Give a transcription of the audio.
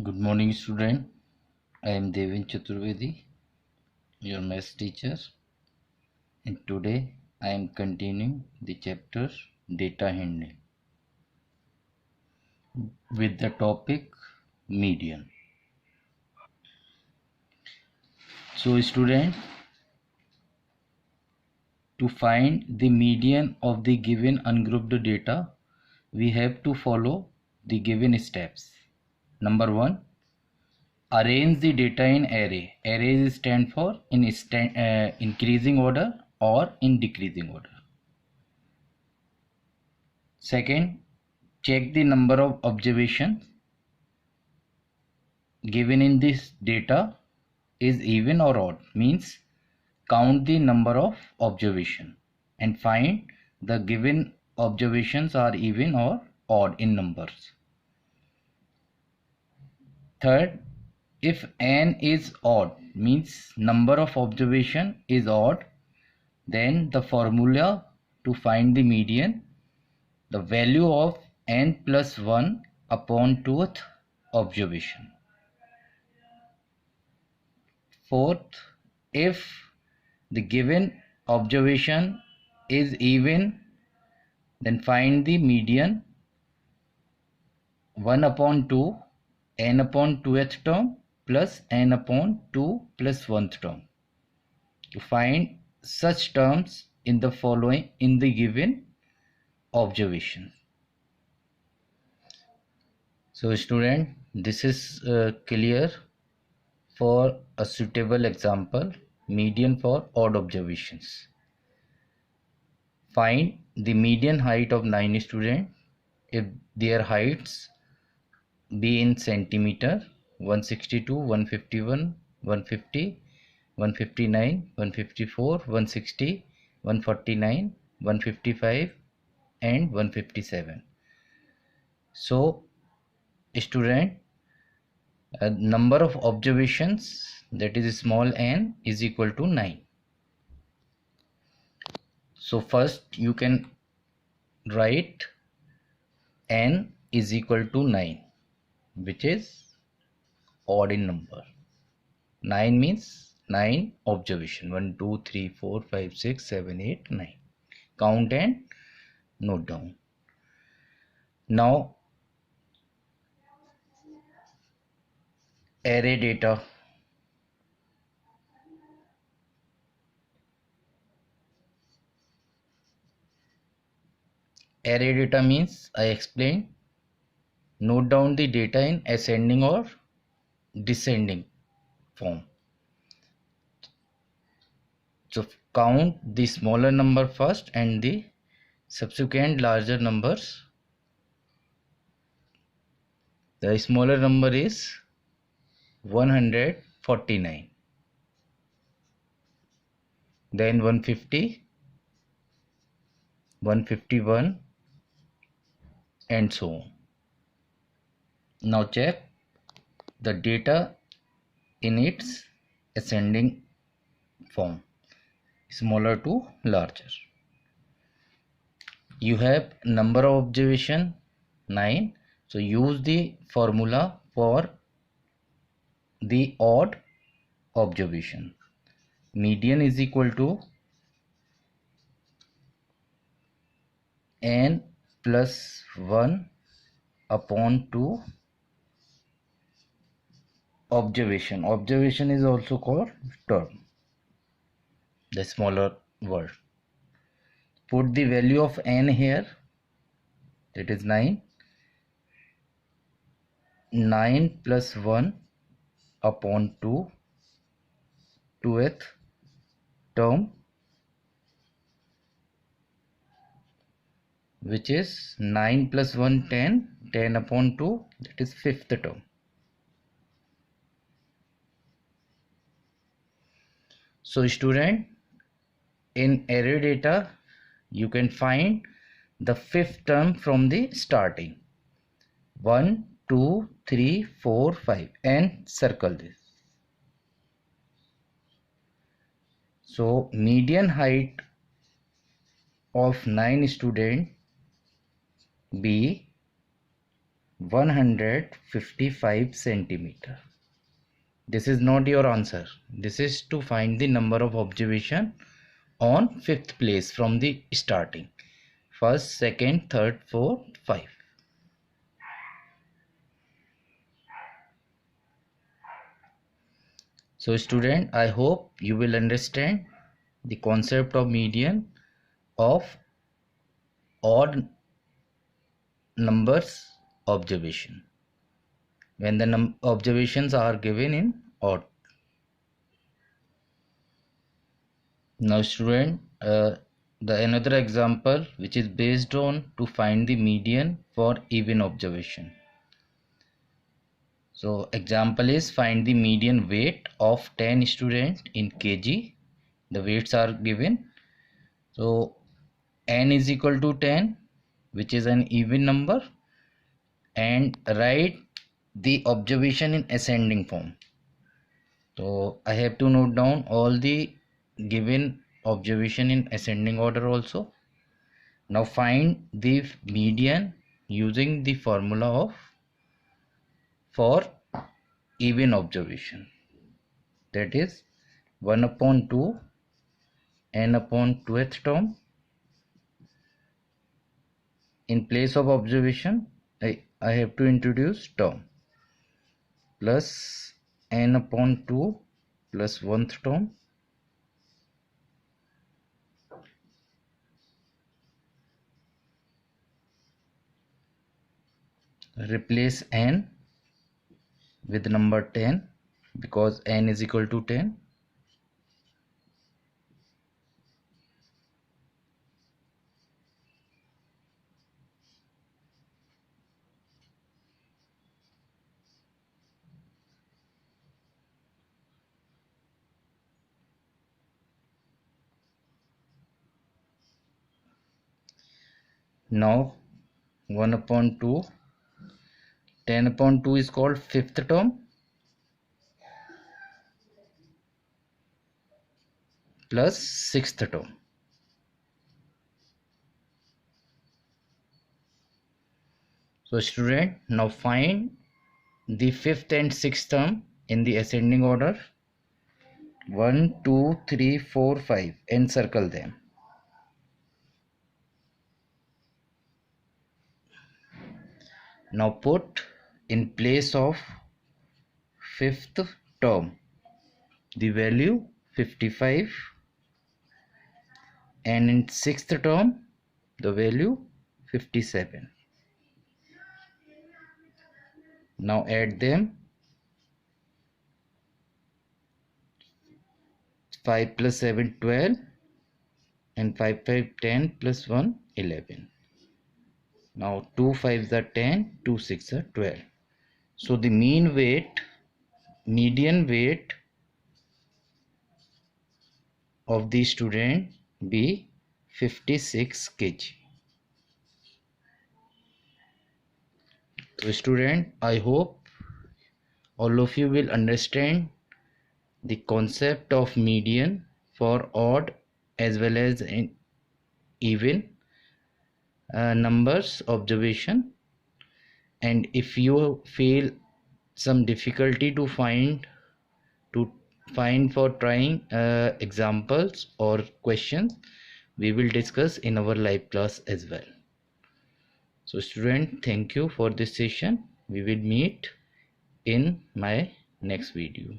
Good morning, student. I am Devin Chaturvedi, your math teacher, and today I am continuing the chapter data handling with the topic median. So, student, to find the median of the given ungrouped data, we have to follow the given steps. Number one, arrange the data in array. Arrays stand for in increasing order or in decreasing order. Second, check the number of observations given in this data is even or odd, means count the number of observation and find the given observations are even or odd in numbers. Third, if n is odd, means number of observation is odd, then the formula to find the median, the value of n plus 1 upon 2th observation. Fourth, if the given observation is even, then find the median 1 upon 2 n upon 2th term plus n upon 2 plus 1th term. To find such terms in the following in the given observation. So student, this is clear for a suitable example, median for odd observations. Find the median height of 9 students if their heights be in centimeter: 162, 151, 150, 159, 154, 160, 149, 155 and 157. So student, number of observations, that is small n, is equal to 9. So first you can write n is equal to 9, which is odd in number. 9 means 9 observation. 1 2 3 4 5 6 7 8 9. Count and note down. Now array data. Array data means, I explained, note down the data in ascending or descending form. So count the smaller number first and the subsequent larger numbers. The smaller number is 149, then 150, 151 and so on. Now check the data in its ascending form, smaller to larger. You have number of observation 9, so use the formula for the odd observation. Median is equal to n plus 1 upon 2 observation. Observation is also called term, the smaller word. Put the value of n here, that is 9. 9 plus 1 upon 2, 2th term, which is 9 plus 1 10, 10 upon 2, that is 5th term. So student, in array data you can find the 5th term from the starting. 1 2 3 4 5 and circle this. So median height of 9 students be 155 centimeter. This is not your answer. This is to find the number of observation on fifth place from the starting. First, second, third, fourth, 5. So student, I hope you will understand the concept of median of odd numbers observation when the observations are given in odd. Now student, the another example which is based on to find the median for even observation. So example is find the median weight of 10 students in kg. The weights are given. So n is equal to 10, which is an even number, and write the observation in ascending form. So I have to note down all the given observation in ascending order also. Now find the median using the formula of for even observation, that is 1 upon 2 n upon 2th term. In place of observation I have to introduce term plus n upon 2 plus 1th term replace n with number 10 because n is equal to 10. Now 1 upon 2, 10 upon 2 is called 5th term plus 6th term. So student, now find the 5th and 6th term in the ascending order. 1, 2, 3, 4, 5 and circle them. Now put in place of 5th term the value 55 and in 6th term the value 57. Now add them. 5 plus 7 12 and 5 5 10 plus 1 11. Now 2 5s are 10, 2 6 are 12. So the median weight of the student be 56 kg. So student, I hope all of you will understand the concept of median for odd as well as in even numbers observation. And if you feel some difficulty to find for trying examples or questions, we will discuss in our live class as well. So student, thank you for this session. We will meet in my next video.